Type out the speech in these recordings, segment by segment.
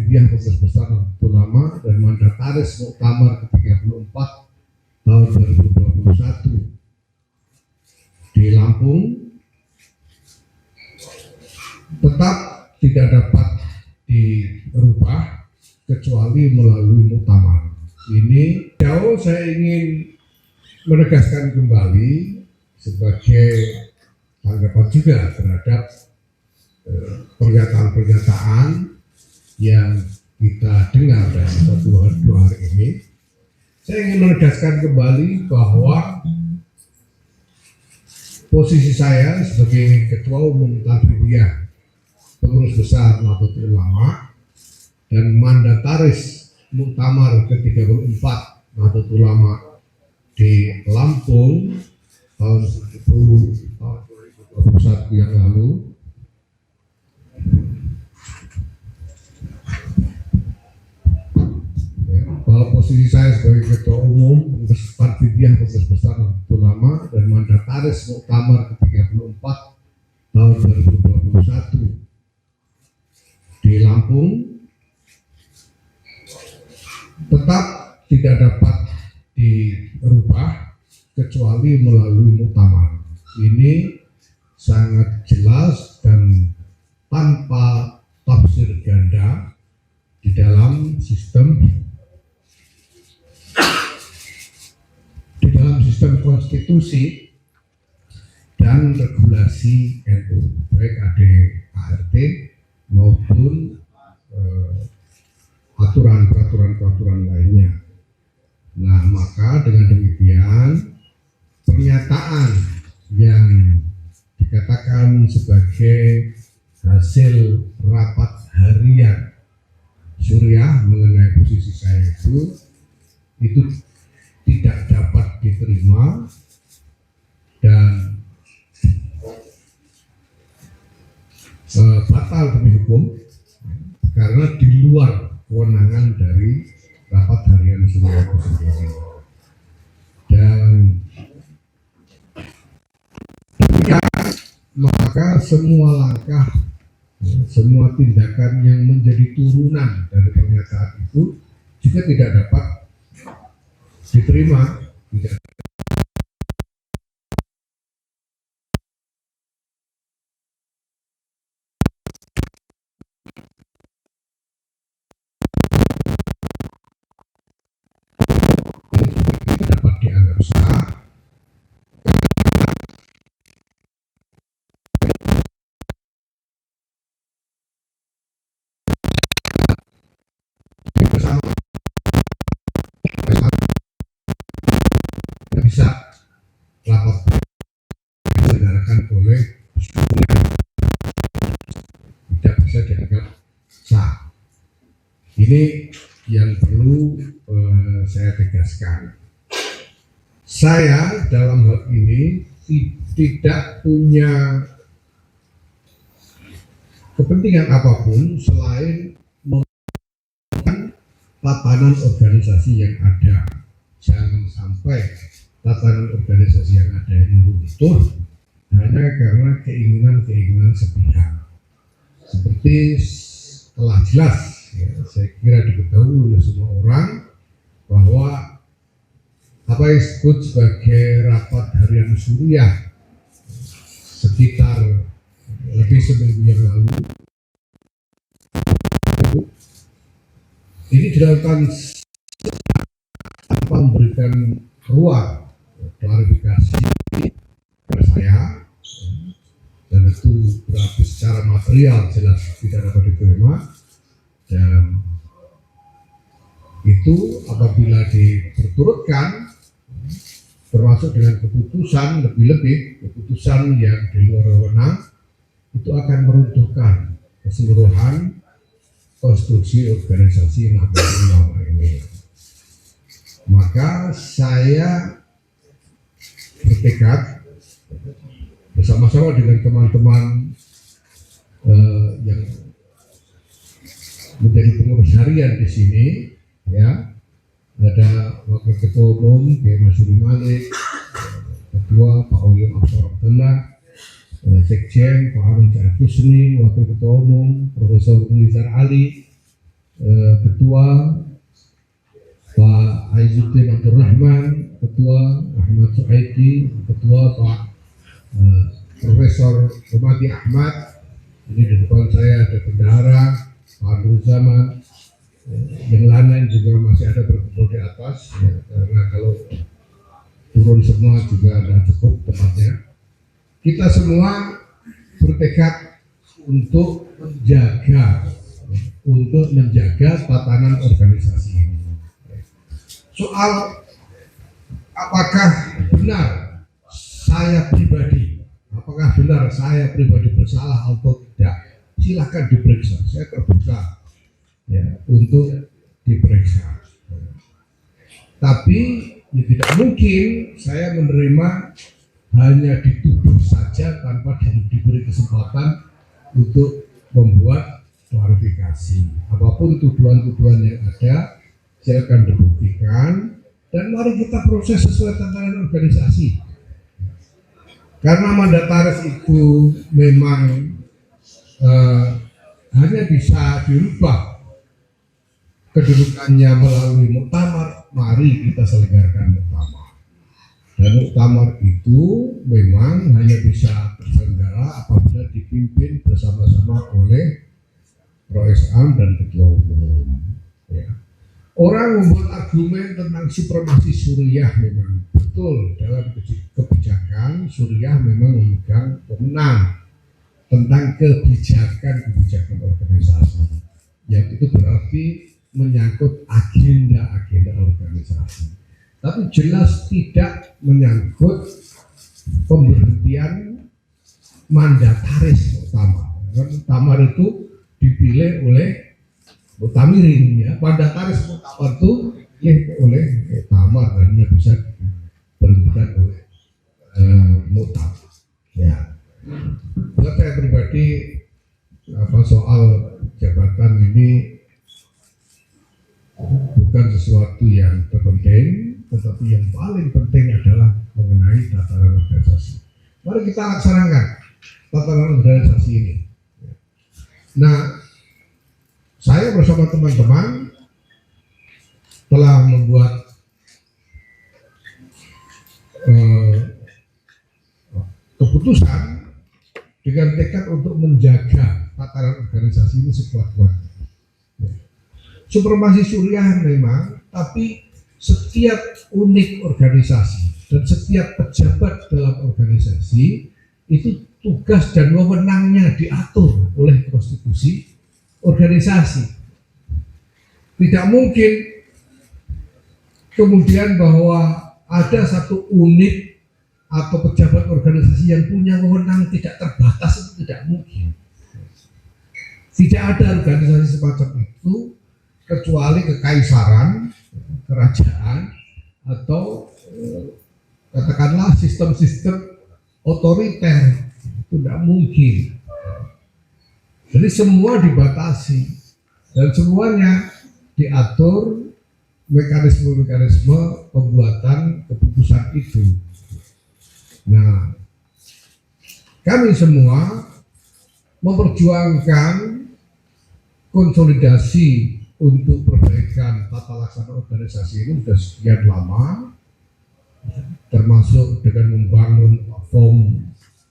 Tanfidiyah Pengurus Besar Nahdlatul Ulama dan Mandataris Muktamar ke-34 tahun 2021 di Lampung tetap tidak dapat dirubah kecuali melalui muktamar. Ini jauh saya ingin menegaskan kembali sebagai tanggapan juga terhadap pernyataan-pernyataan yang kita dengar dalam dua hari ini. Saya ingin menegaskan kembali bahwa posisi saya sebagai Ketua Umum Tanfidiyah Pengurus Besar Nahdlatul Ulama dan Mandataris Muktamar ke-34 Nahdlatul Ulama di Lampung tahun 2021 yang lalu, bahwa posisi saya sebagai Ketua Umum Tanfidiyah Pengurus Besar Nahdlatul Ulama dan Mandataris Muktamar ke-34 tahun 2021 di Lampung tetap tidak dapat dirubah kecuali melalui muktamar. Ini sangat jelas dan tanpa tafsir ganda di dalam sistem konstitusi dan regulasi NU, baik ADART maupun peraturan lainnya. Nah, maka dengan demikian pernyataan yang dikatakan sebagai hasil rapat harian Suriah mengenai posisi saya itu tidak dapat diterima dan batal demi hukum karena di luar kewenangan dari rapat harian Suriah itu sendiri. Dan maka semua langkah, semua tindakan yang menjadi turunan dari pernyataan itu juga tidak dapat diterima, tidak dapat dianggap sah. Bisa rapat diselenggarakan oleh tidak bisa dianggap sah. Ini yang perlu saya tegaskan. Saya dalam hal ini tidak punya kepentingan apapun selain mengembangkan tatanan organisasi yang ada. Jangan sampai tatanan organisasi yang ada ini runtuh hanya karena keinginan sepihak. Seperti telah jelas, ya, saya kira diketahui oleh semua orang bahwa apa yang disebut sebagai rapat harian Suriah sekitar lebih seminggu yang lalu ini dilakukan tanpa memberikan ruang klarifikasi kepada saya, dan itu berarti secara material jelas tidak dapat diterima. Dan itu apabila diperturutkan termasuk dengan keputusan lebih-lebih keputusan yang di luar wewenang, itu akan meruntuhkan keseluruhan konstruksi organisasi Nahdlatul Ulama ini. Maka saya bertekad bersama-sama dengan teman-teman yang menjadi pengurus harian di sini, ya, ada Wakil Ketua Umum Kiai Masyuri Malik, Ketua Pak William Absar Abdullah, Sekjen Pak Harun Syarif Husni, Wakil Ketua Umum Profesor Nizar Ali, Ketua Pak Aizuddin Abdul Rahman, Ketua Ahmad Suhaidi, Ketua Pak Profesor Rumadi Ahmad. Ini di depan saya ada bendahara Pak Abdul Zaman. Yang lain juga masih ada berkumpul di atas, ya, karena kalau turun semua juga ada cukup tempatnya. Kita semua bertekad untuk menjaga tatanan organisasi ini. Soal apakah benar saya pribadi bersalah atau tidak, silahkan diperiksa. Saya terbuka ya untuk diperiksa. Tapi ya, tidak mungkin saya menerima hanya dituduh saja tanpa diberi kesempatan untuk membuat klarifikasi. Apapun tuduhan-tuduhan yang ada, silakan dibuktikan dan mari kita proses sesuai tatanan organisasi. Karena mandataris itu memang hanya bisa dirubah kedudukannya melalui muktamar, mari kita selenggarakan muktamar. Dan muktamar itu memang hanya bisa terselenggara apabila dipimpin bersama-sama oleh Rois Am dan Ketua Umum. Ya. Orang membuat argumen tentang supremasi Suriah memang betul, dalam kebijakan Suriah memang memegang pemenang tentang kebijakan organisasi. Yang itu berarti menyangkut agenda organisasi. Tapi jelas tidak menyangkut pemberhentian mandataris muktamar. Muktamar itu dipilih oleh Muktamirin, ya. Mandataris muktamar itu dipilih oleh muktamar dan hanya bisa diberhentikan oleh muktamar. Ya. Buat saya pribadi soal jabatan ini bukan sesuatu yang terpenting, tetapi yang paling penting adalah mengenai tatanan organisasi. Mari kita laksanakan tatanan organisasi ini. Nah, saya bersama teman-teman telah membuat keputusan dengan tekad untuk menjaga tatanan organisasi ini sekuat-kuatnya. Supremasi Suriah memang, tapi setiap unit organisasi dan setiap pejabat dalam organisasi itu tugas dan wewenangnya diatur oleh konstitusi organisasi. Tidak mungkin kemudian bahwa ada satu unit atau pejabat organisasi yang punya wewenang tidak terbatas, itu tidak mungkin. Tidak ada organisasi semacam itu kecuali kekaisaran, kerajaan, atau katakanlah sistem-sistem otoriter. Itu tidak mungkin. Jadi semua dibatasi dan semuanya diatur mekanisme-mekanisme pembuatan keputusan itu. Nah, kami semua memperjuangkan konsolidasi untuk perbaikan tata laksana organisasi ini sudah sekian lama, termasuk dengan membangun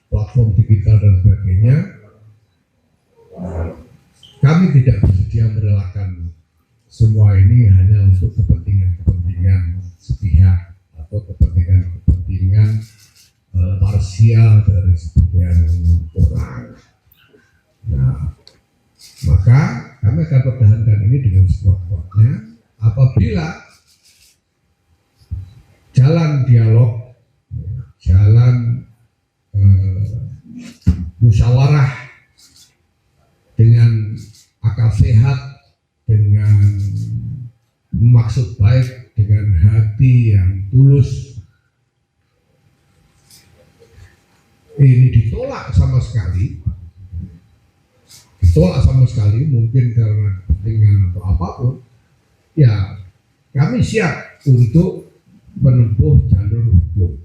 platform digital dan sebagainya. Kami tidak bersedia merelakan semua ini hanya untuk kepentingan sepihak atau kepentingan parsial dari sebagian orang. Nah, maka kami akan pertahankan ini dengan sekuat-kuatnya apabila jalan dialog, jalan musyawarah dengan akal sehat, dengan maksud baik, dengan hati yang tulus ini ditolak sama sekali, mungkin karena kepentingan atau apapun, ya kami siap untuk menempuh jalur hukum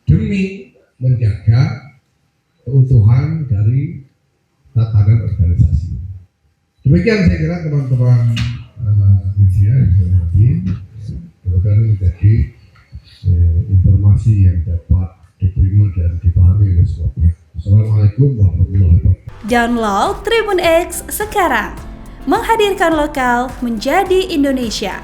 demi menjaga keutuhan dari tatanan organisasi. Demikian saya kira teman-teman media yang saya hormati, mudah-mudahan menjadi informasi yang dapat diterima dan dipahami oleh semua pihak. Assalamualaikum warahmatullahi wabarakatuh. Download Tribun X sekarang, menghadirkan lokal menjadi Indonesia.